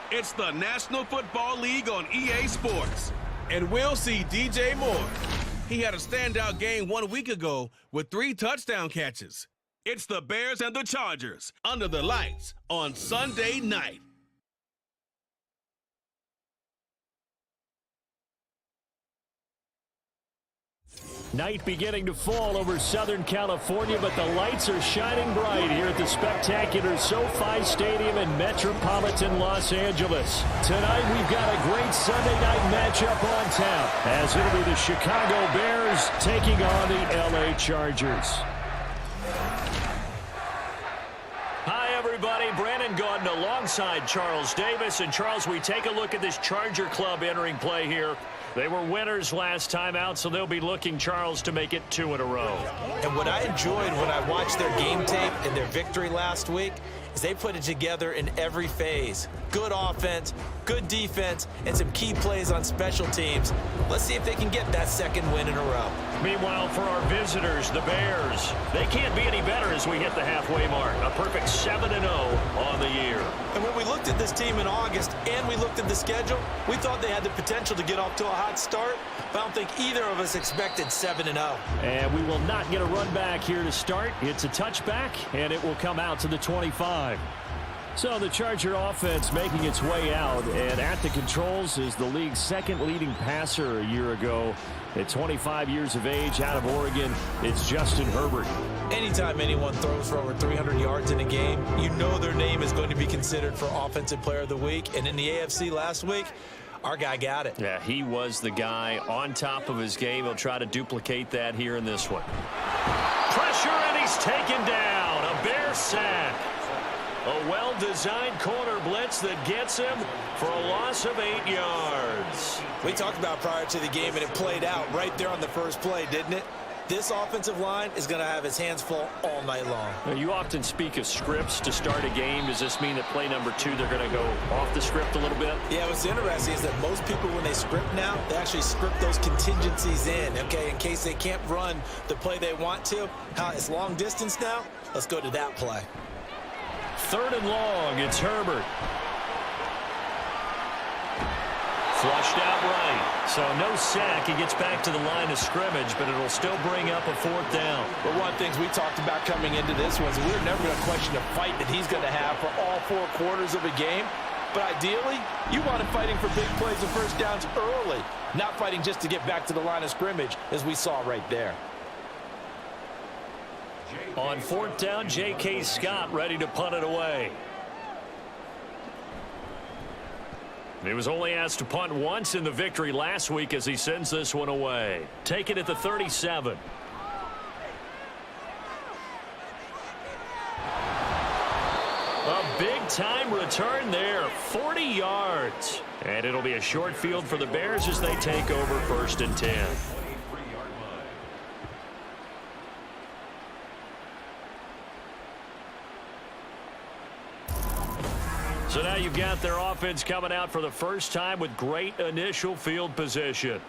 It's the National Football League on EA Sports. And we'll see DJ Moore. He had a standout game 1 week ago with 3 touchdown catches. It's the Bears and the Chargers under the lights on Sunday night. Night beginning to fall over Southern California, but the lights are shining bright here at the spectacular SoFi Stadium in metropolitan Los Angeles. Tonight we've got a great Sunday night matchup on tap, as it'll be the Chicago Bears taking on the LA Chargers. Hi, everybody. Brandon Gaudin alongside Charles Davis. And, Charles, we take a look at this Charger club entering play here. They were winners last time out, so they'll be looking, Charles, to make it 2 in a row. And what I enjoyed when I watched their game tape and their victory last week is they put it together in every phase. Good offense, good defense, and some key plays on special teams. Let's see if they can get that 2nd win in a row. Meanwhile, for our visitors, the Bears, they can't be any better as we hit the halfway mark. A perfect 7-0 on the year. And when we looked at this team in August and we looked at the schedule, we thought they had the potential to get off to a hot start, but I don't think either of us expected 7-0. And we will not get a run back here to start. It's a touchback, and it will come out to the 25. So the Charger offense making its way out, and at the controls is the league's 2nd leading passer a year ago. At 25 years of age, out of Oregon, it's Justin Herbert. Anytime anyone throws for over 300 yards in a game, you know their name is going to be considered for Offensive Player of the Week. And in the AFC last week, our guy got it. Yeah, he was the guy on top of his game. He'll try to duplicate that here in this one. Pressure, and he's taken down. A Bear sack. A well-designed corner blitz that gets him for a loss of 8 yards. We talked about prior to the game, and it played out right there on the first play, didn't it? This offensive line is going to have his hands full all night long. Now, you often speak of scripts to start a game. Does this mean that play number 2, they're going to go off the script a little bit? Yeah, what's interesting is that most people, when they script now, they actually script those contingencies in, okay, in case they can't run the play they want to. It's long distance now. Let's go to that play. 3rd and long, it's Herbert. Flushed out right. So no sack. He gets back to the line of scrimmage, but it'll still bring up a 4th down. But one of the things we talked about coming into this was we're never going to question the fight that he's going to have for all 4 quarters of a game. But ideally, you want him fighting for big plays and first downs early, not fighting just to get back to the line of scrimmage, as we saw right there. On 4th down, J.K. Scott ready to punt it away. He was only asked to punt once in the victory last week as he sends this one away. Take it at the 37. A big-time return there, 40 yards. And it'll be a short field for the Bears as they take over 1st and 10. So now you've got their offense coming out for the first time with great initial field position.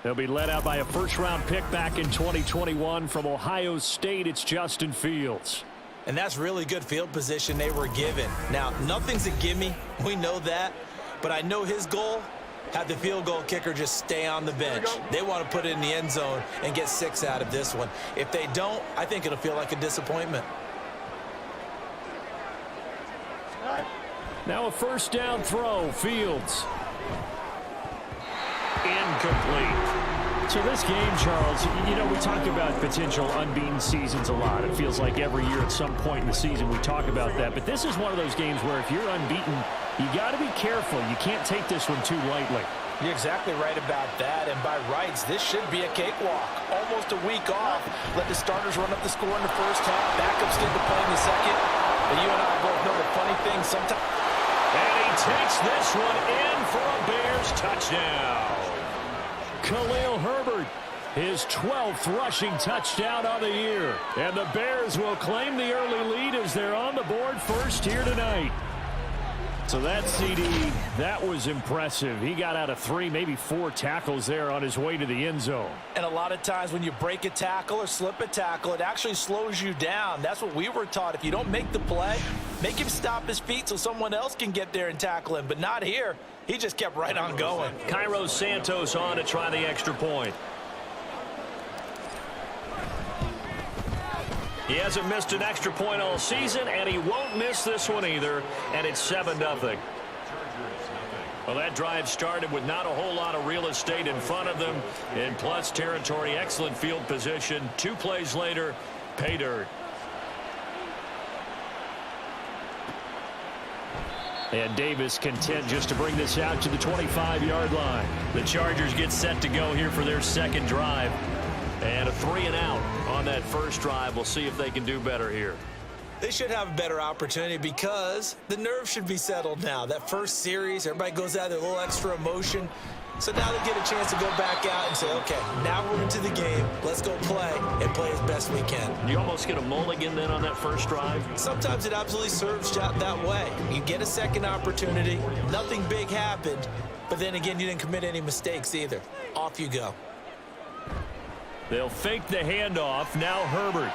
They'll be led out by a 1st-round pick back in 2021 from Ohio State. It's Justin Fields. And that's really good field position they were given. Now, nothing's a gimme. We know that. But I know his goal, have the field goal kicker just stay on the bench. They want to put it in the end zone and get 6 out of this one. If they don't, I think it'll feel like a disappointment. Now a 1st down throw, Fields. Incomplete. So this game, Charles, you know, we talk about potential unbeaten seasons a lot. It feels like every year at some point in the season we talk about that. But this is one of those games where if you're unbeaten, you got to be careful. You can't take this one too lightly. You're exactly right about that, and by rights, this should be a cakewalk. Almost a week off. Let the starters run up the score in the first half, backups get the play in the second. And you and I both know the funny thing sometimes. And he takes this one in for a Bears touchdown. Khalil Herbert, his 12th rushing touchdown on the year. And the Bears will claim the early lead as they're on the board first here tonight. So that CD, that was impressive. He got out of 3, maybe 4 tackles there on his way to the end zone. And a lot of times when you break a tackle or slip a tackle, it actually slows you down. That's what we were taught. If you don't make the play, Make him stop his feet so someone else can get there and tackle him, but not here. He just kept right on going. Cairo Santos on to try the extra point. He hasn't missed an extra point all season, and he won't miss this one either, and it's 7-0. Well, that drive started with not a whole lot of real estate in front of them. In plus territory, excellent field position. 2 plays later, pay dirt. And Davis content just to bring this out to the 25-yard line. The Chargers get set to go here for their second drive. And a 3-and-out on that first drive. We'll see if they can do better here. They should have a better opportunity because the nerves should be settled now. That first series, everybody goes out there, a little extra emotion. So now they get a chance to go back out and say, okay, now we're into the game. Let's go play and play as best we can. You almost get a mulligan then on that first drive? Sometimes it absolutely serves that way. You get a second opportunity. Nothing big happened. But then again, you didn't commit any mistakes either. Off you go. They'll fake the handoff. Now Herbert.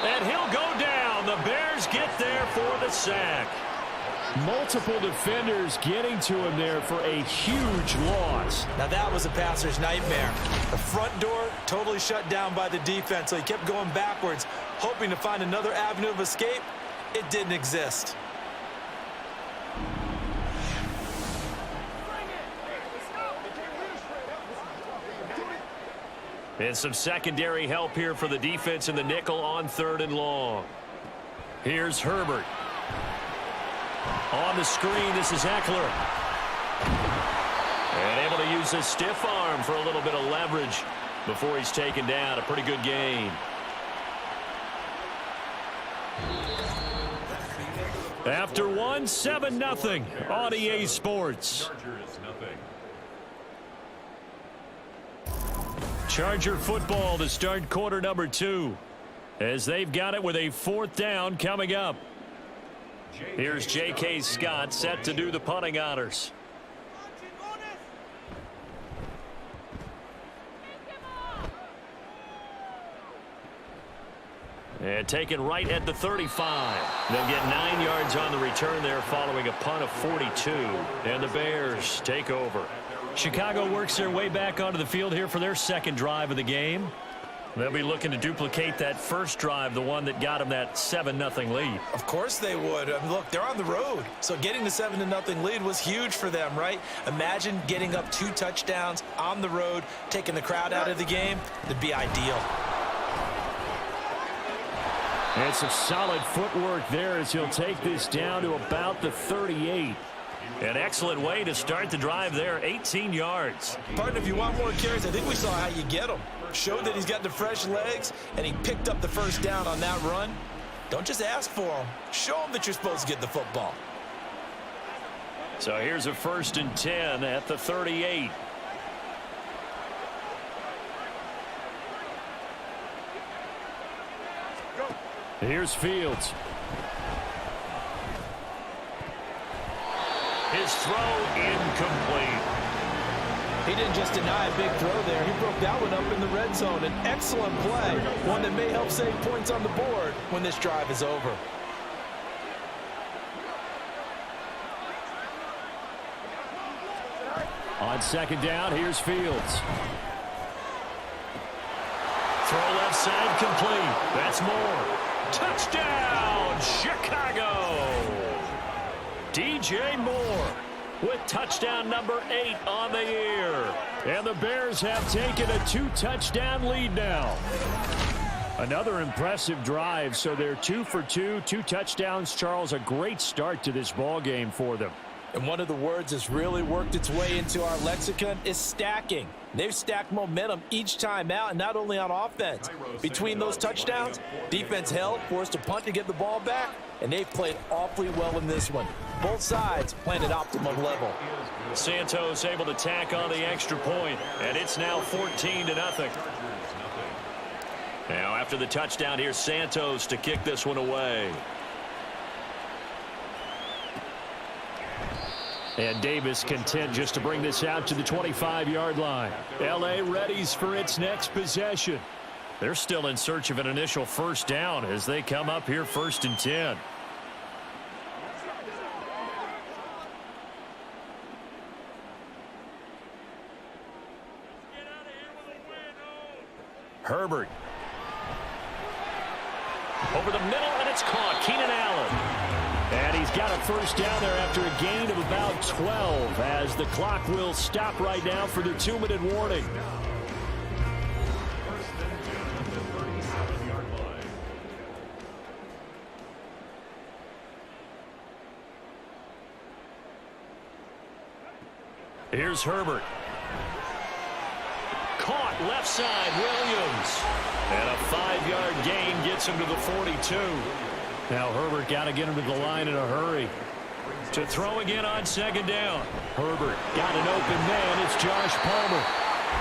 And he'll go down. The Bears get there for the sack. Multiple defenders getting to him there for a huge loss. Now that was a passer's nightmare. The front door totally shut down by the defense, so he kept going backwards, hoping to find another avenue of escape. It didn't exist. And some secondary help here for the defense in the nickel on 3rd and long. Here's Herbert. On the screen, this is Eckler. And able to use his stiff arm for a little bit of leverage before he's taken down. A pretty good gain. After one, 7-0 on EA Sports. Charger football to start quarter number 2 as they've got it with a 4th down coming up. Here's J.K. Scott set to do the punting honors. And taken right at the 35. They'll get 9 yards on the return there following a punt of 42. And the Bears take over. Chicago works their way back onto the field here for their second drive of the game. They'll be looking to duplicate that first drive, the one that got them that 7-0 lead. Of course they would. I mean, look, they're on the road. So getting the 7-0 lead was huge for them, right? Imagine getting up 2 touchdowns on the road, taking the crowd out of the game. It'd be ideal. And some solid footwork there as he'll take this down to about the 38. An excellent way to start the drive there, 18 yards. Partner, if you want more carries, I think we saw how you get them. Showed that he's got the fresh legs, and he picked up the first down on that run. Don't just ask for him. Show him that you're supposed to get the football. So here's a 1st and 10 at the 38. Here's Fields. His throw incomplete. He didn't just deny a big throw there. He broke that one up in the red zone. An excellent play. One that may help save points on the board when this drive is over. On 2nd down, here's Fields. Throw left side complete. That's more. Touchdown, Chicago. DJ Moore with touchdown number 8 on the year. And the Bears have taken a 2-touchdown lead now. Another impressive drive, so they're 2 for 2, 2 touchdowns. Charles, a great start to this ball game for them. And one of the words that's really worked its way into our lexicon is stacking. They've stacked momentum each time out, and not only on offense. Between those touchdowns, defense held, forced a punt to get the ball back, and they've played awfully well in this one. Both sides playing at optimum level. Santos able to tack on the extra point, and it's now 14-0. Now after the touchdown, here's Santos to kick this one away. And Davis content just to bring this out to the 25-yard line. L.A. readies for its next possession. They're still in search of an initial first down as they come up here 1st and 10. Herbert. Over the middle, and it's caught. Keenan Allen. And he's got a first down there after a gain of about 12 as the clock will stop right now for the 2-minute warning. Here's Herbert. Caught left side, Williams. And a 5-yard gain gets him to the 42. Now Herbert got to get him to the line in a hurry. To throw again on 2nd down. Herbert got an open man. It's Josh Palmer.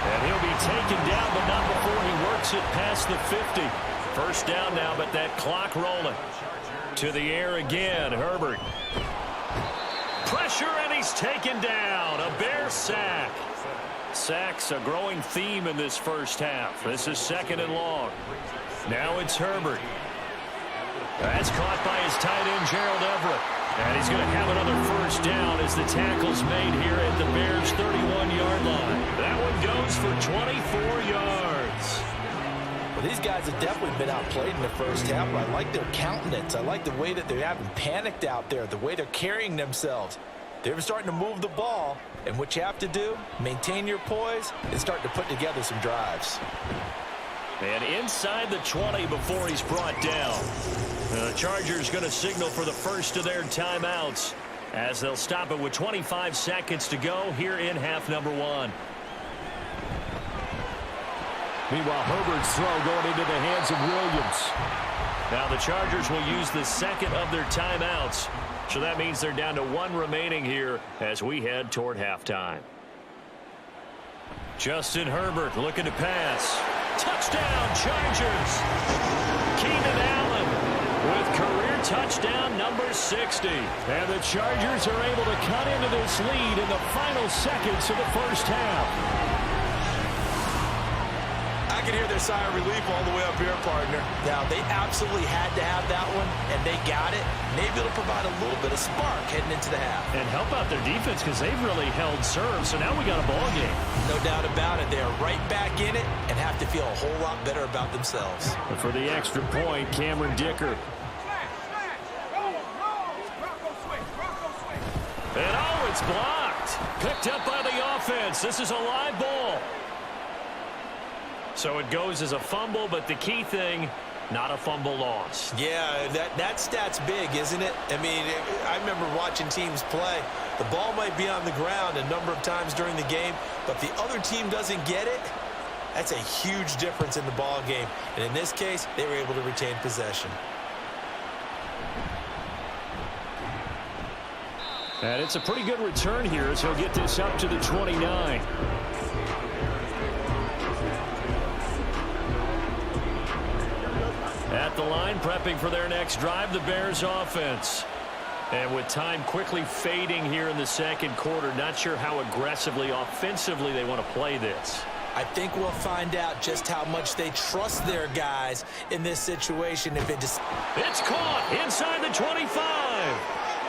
And he'll be taken down, but not before he works it past the 50. First down now, but that clock rolling. To the air again, Herbert. Pressure, and he's taken down. A Bear sack. Sacks a growing theme in this first half. This is 2nd and long. Now it's Herbert. That's caught by his tight end, Gerald Everett. And he's going to have another first down as the tackle's made here at the Bears' 31-yard line. That one goes for 24 yards. Well, these guys have definitely been outplayed in the first half, but I like their countenance. I like the way that they haven't panicked out there, the way they're carrying themselves. They're starting to move the ball, and what you have to do, maintain your poise, and start to put together some drives. And inside the 20 before he's brought down. The Chargers going to signal for the first of their timeouts as they'll stop it with 25 seconds to go here in half number 1. Meanwhile, Herbert's throw going into the hands of Williams. Now the Chargers will use the second of their timeouts. So that means they're down to 1 remaining here as we head toward halftime. Justin Herbert looking to pass. Touchdown, Chargers. Keenan Allen with career touchdown number 60. And the Chargers are able to cut into this lead in the final seconds of the first half. I can hear their sigh of relief all the way up here, partner. Now, they absolutely had to have that one, and they got it. Maybe it'll provide a little bit of spark heading into the half. And help out their defense because they've really held serve, so now we got a ball game. No doubt about it. They are right back in it and have to feel a whole lot better about themselves. But for the extra point, Cameron Dicker. And oh, it's blocked. Picked up by the offense. This is a live ball. So it goes as a fumble, but the key thing, not a fumble loss. Yeah, that stat's big, isn't it? I mean, I remember watching teams play. The ball might be on the ground a number of times during the game, but if the other team doesn't get it, that's a huge difference in the ball game. And in this case, they were able to retain possession. And it's a pretty good return here as he'll get this up to the 29. At the line, prepping for their next drive, the Bears offense. And with time quickly fading here in the second quarter, not sure how aggressively, offensively they want to play this. I think we'll find out just how much they trust their guys in this situation. If it just... It's caught inside the 25.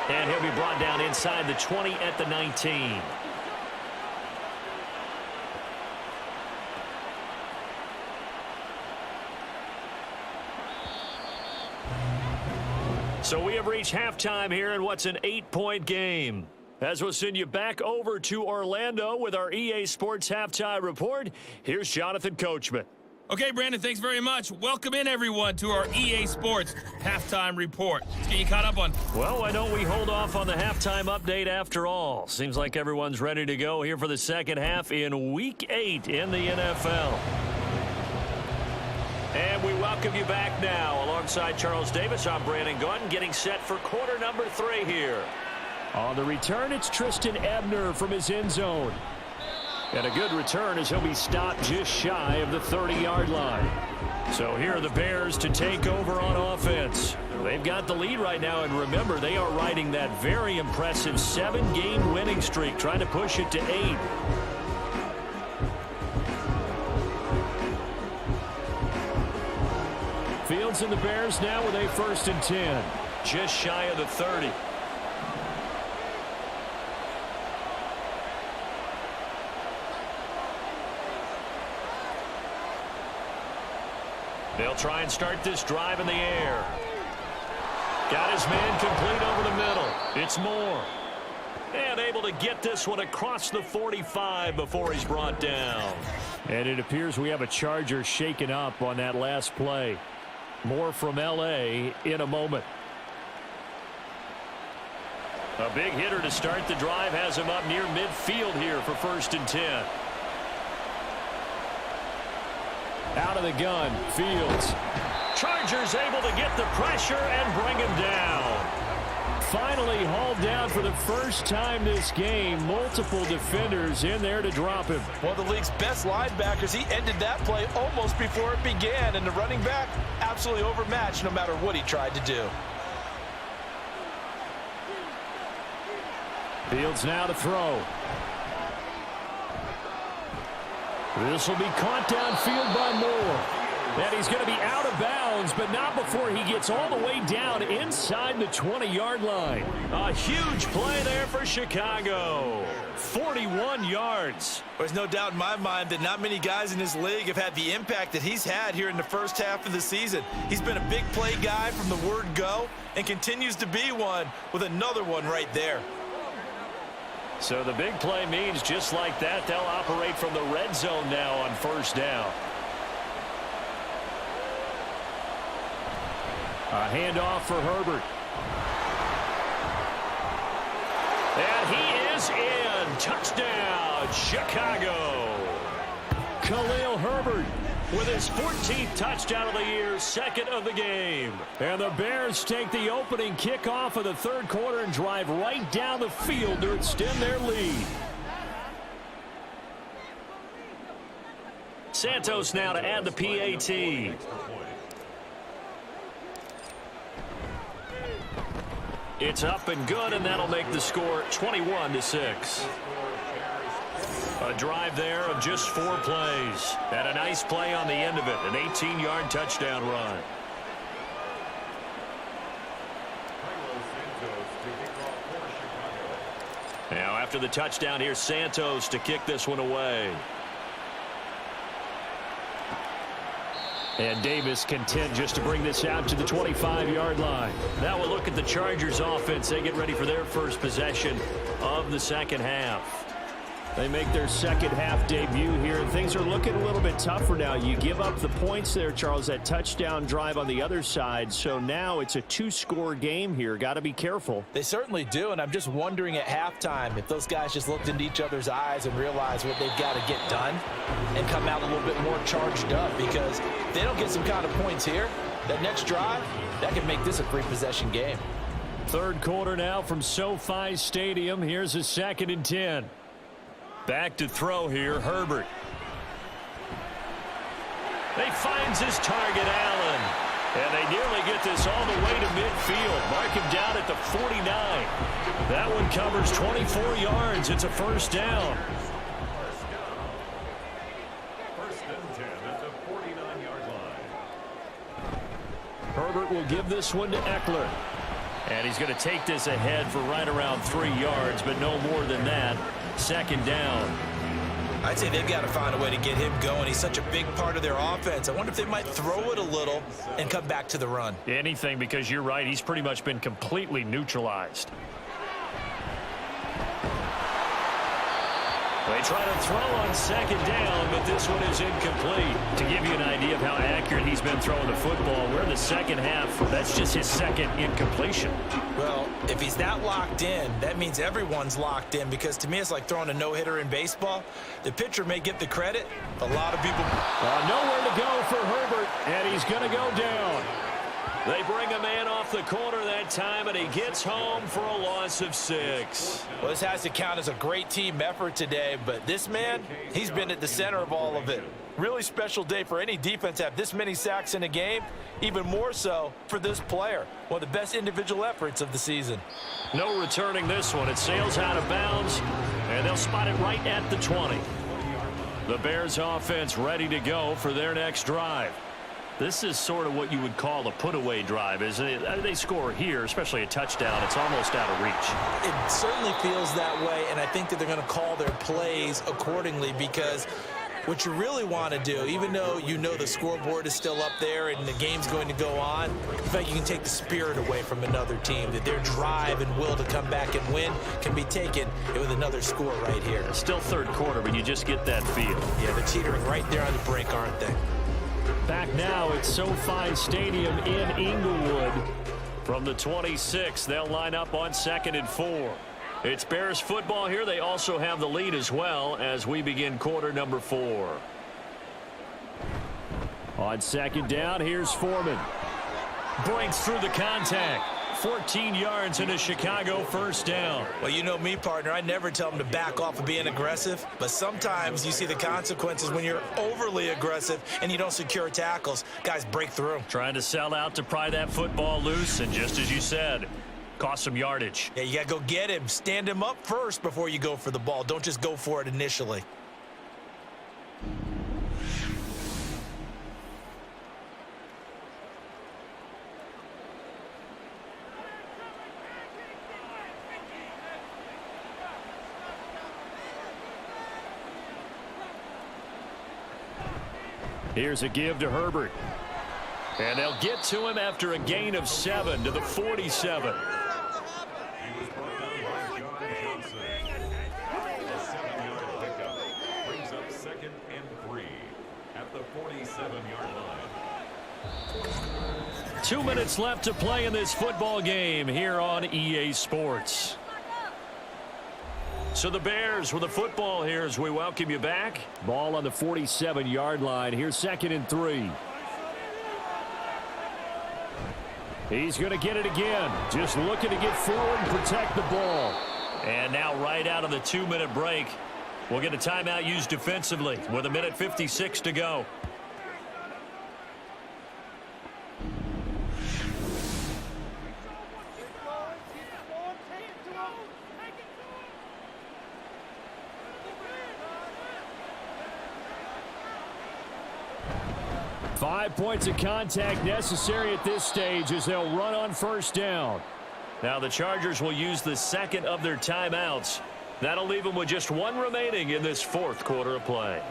And he'll be brought down inside the 20 at the 19. So we have reached halftime here in what's an 8-point game. As we'll send you back over to Orlando with our EA Sports Halftime Report, here's Jonathan Coachman. Okay, Brandon, thanks very much. Welcome in, everyone, to our EA Sports Halftime Report. Let's get you caught up on... Well, why don't we hold off on the halftime update after all? Seems like everyone's ready to go here for the second half in Week 8 in the NFL. And we welcome you back now. Alongside Charles Davis, I'm Brandon Gunn, getting set for quarter number 3 here. On the return, it's Tristan Ebner from his end zone. And a good return as he'll be stopped just shy of the 30-yard line. So here are the Bears to take over on offense. They've got the lead right now, and remember, they are riding that very impressive 7-game winning streak, trying to push it to 8. Fields and the Bears now with a 1st and 10. Just shy of the 30. They'll try and start this drive in the air. Got his man complete over the middle. It's Moore. And able to get this one across the 45 before he's brought down. And it appears we have a Charger shaken up on that last play. More from L.A. in a moment. A big hitter to start the drive has him up near midfield here for 1st and 10. Out of the gun, Fields. Chargers able to get the pressure and bring him down. Finally hauled down for the first time this game. Multiple defenders in there to drop him. One of the league's best linebackers. He ended that play almost before it began. And the running back, absolutely overmatched no matter what he tried to do. Fields now to throw. This will be caught downfield by Moore. And he's going to be out of bounds, but not before he gets all the way down inside the 20-yard line. A huge play there for Chicago. 41 yards. There's no doubt in my mind that not many guys in this league have had the impact that he's had here in the first half of the season. He's been a big play guy from the word go and continues to be one with another one right there. So the big play means just like that, they'll operate from the red zone now on 1st down. A handoff for Herbert. And he is in. Touchdown, Chicago. Khalil Herbert with his 14th touchdown of the year, 2nd of the game. And the Bears take the opening kickoff of the 3rd quarter and drive right down the field to extend their lead. Santos now to add the PAT. It's up and good, and that'll make the score 21-6. A drive there of just 4 plays. And a nice play on the end of it, an 18-yard touchdown run. Now after the touchdown, here's Santos to kick this one away. And Davis content just to bring this out to the 25-yard line. Now we'll look at the Chargers offense. They get ready for their first possession of the 2nd half. They make their 2nd half debut here, and things are looking a little bit tougher now. You give up the points there, Charles, that touchdown drive on the other side. So now it's a 2-score game here. Got to be careful. They certainly do, and I'm just wondering at halftime if those guys just looked into each other's eyes and realized what they've got to get done and come out a little bit more charged up, because if they don't get some kind of points here, that next drive, that could make this a 3-possession game. 3rd quarter now from SoFi Stadium. Here's a 2nd and 10. Back to throw here, Herbert. He finds his target, Allen. And they nearly get this all the way to midfield. Mark him down at the 49. That one covers 24 yards. It's a 1st down. 1st and 10 at the 49-yard line. Herbert will give this one to Eckler. And he's going to take this ahead for right around 3 yards, but no more than that. 2nd down. I'd say they've got to find a way to get him going. He's such a big part of their offense. I wonder if they might throw it a little and come back to the run. Anything, because you're right. He's pretty much been completely neutralized. They try to throw on 2nd down, but this one is incomplete. To give you an idea of how accurate he's been throwing the football, we're in the 2nd half. That's just his 2nd incompletion. Well, if he's that locked in, that means everyone's locked in, because to me it's like throwing a no-hitter in baseball. The pitcher may get the credit. A lot of people... Nowhere to go for Herbert, and he's going to go down. They bring a man off the corner that time, and he gets home for a loss of 6. Well, this has to count as a great team effort today, but this man, he's been at the center of all of it. Really special day for any defense to have this many sacks in a game, even more so for this player. One of the best individual efforts of the season. No returning this one. It sails out of bounds, and they'll spot it right at the 20. The Bears offense ready to go for their next drive. This is sort of what you would call a put-away drive, isn't it? They score here, especially a touchdown. It's almost out of reach. It certainly feels that way, and I think that they're going to call their plays accordingly, because what you really want to do, even though you know the scoreboard is still up there and the game's going to go on, I think you can take the spirit away from another team, that their drive and will to come back and win can be taken with another score right here. Still third quarter, but you just get that feel. Yeah, they're teetering right there on the brink, aren't they? Back now at SoFi Stadium in Inglewood. From the 26, they'll line up on 2nd and 4. It's Bears football here. They also have the lead as well as we begin quarter number 4. On 2nd down, here's Foreman. Breaks through the contact. 14 yards and a Chicago first down. Well, you know me, partner. I never tell them to back off of being aggressive, but sometimes you see the consequences when you're overly aggressive and you don't secure tackles. Guys break through. Trying to sell out to pry that football loose, and just as you said, cost some yardage. Yeah, you got to go get him. Stand him up first before you go for the ball. Don't just go for it initially. Here's a give to Herbert. And they'll get to him after a gain of 7 to the 47. Brings up 2nd and 3 at the 47-yard line. 2 minutes left to play in this football game here on EA Sports. So the Bears with the football here as we welcome you back. Ball on the 47-yard line. Here's 2nd and 3. He's going to get it again. Just looking to get forward and protect the ball. And now right out of the 2-minute break, we'll get a timeout used defensively with 1:56 to go. Five points of contact necessary at this stage as they'll run on first down. Now the Chargers will use the second of their timeouts. That'll leave them with just one remaining in this fourth quarter of play.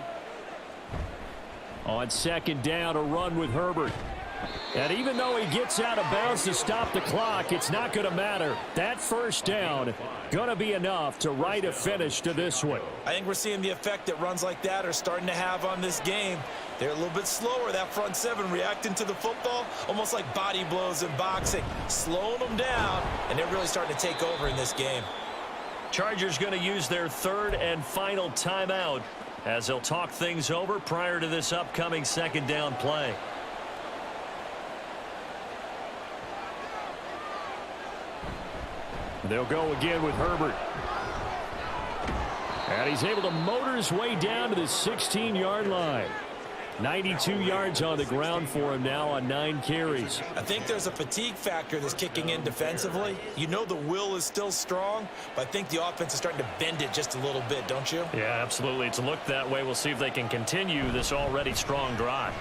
On 2nd down, a run with Herbert. And even though he gets out of bounds to stop the clock, it's not going to matter. That first down going to be enough to write a finish to this one. I think we're seeing the effect that runs like that are starting to have on this game. They're a little bit slower, that front seven, reacting to the football, almost like body blows in boxing, slowing them down, and they're really starting to take over in this game. Chargers going to use their third and final timeout as they'll talk things over prior to this upcoming second down play. They'll go again with Herbert. And he's able to motor his way down to the 16-yard line. 92 yards on the ground for him now on 9 carries. I think there's a fatigue factor that's kicking in defensively. You know the will is still strong, but I think the offense is starting to bend it just a little bit, don't you? Yeah, absolutely. It's looked that way. We'll see if they can continue this already strong drive.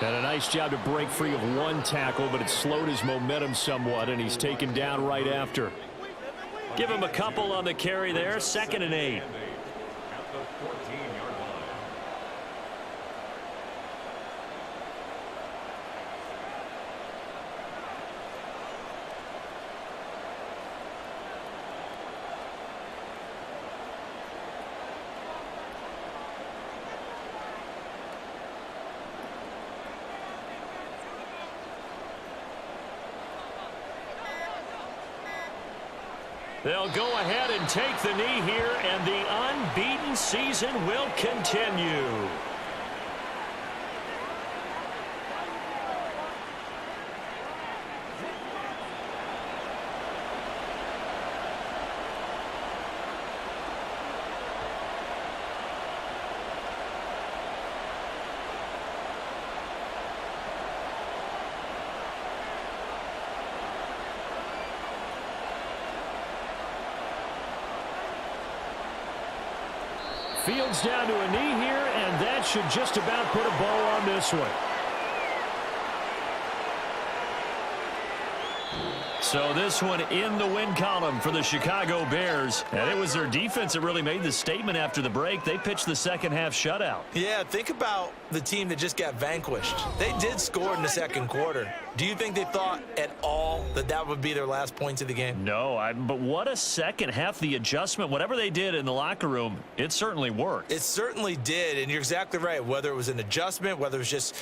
And a nice job to break free of one tackle, but it slowed his momentum somewhat, and he's taken down right after. Give him a couple on the carry there. 2nd and 8. At the 14-yard line. They'll go ahead and take the knee here, and the unbeaten season will continue. Fields down to a knee here, and that should just about put a bow on this one. So this one in the win column for the Chicago Bears. And it was their defense that really made the statement after the break. They pitched the second half shutout. Yeah, think about the team that just got vanquished. They did score in the second quarter. Do you think they thought at all that that would be their last points of the game? No, but what a second half. The adjustment, whatever they did in the locker room, it certainly worked. It certainly did, and you're exactly right. Whether it was an adjustment, whether it was just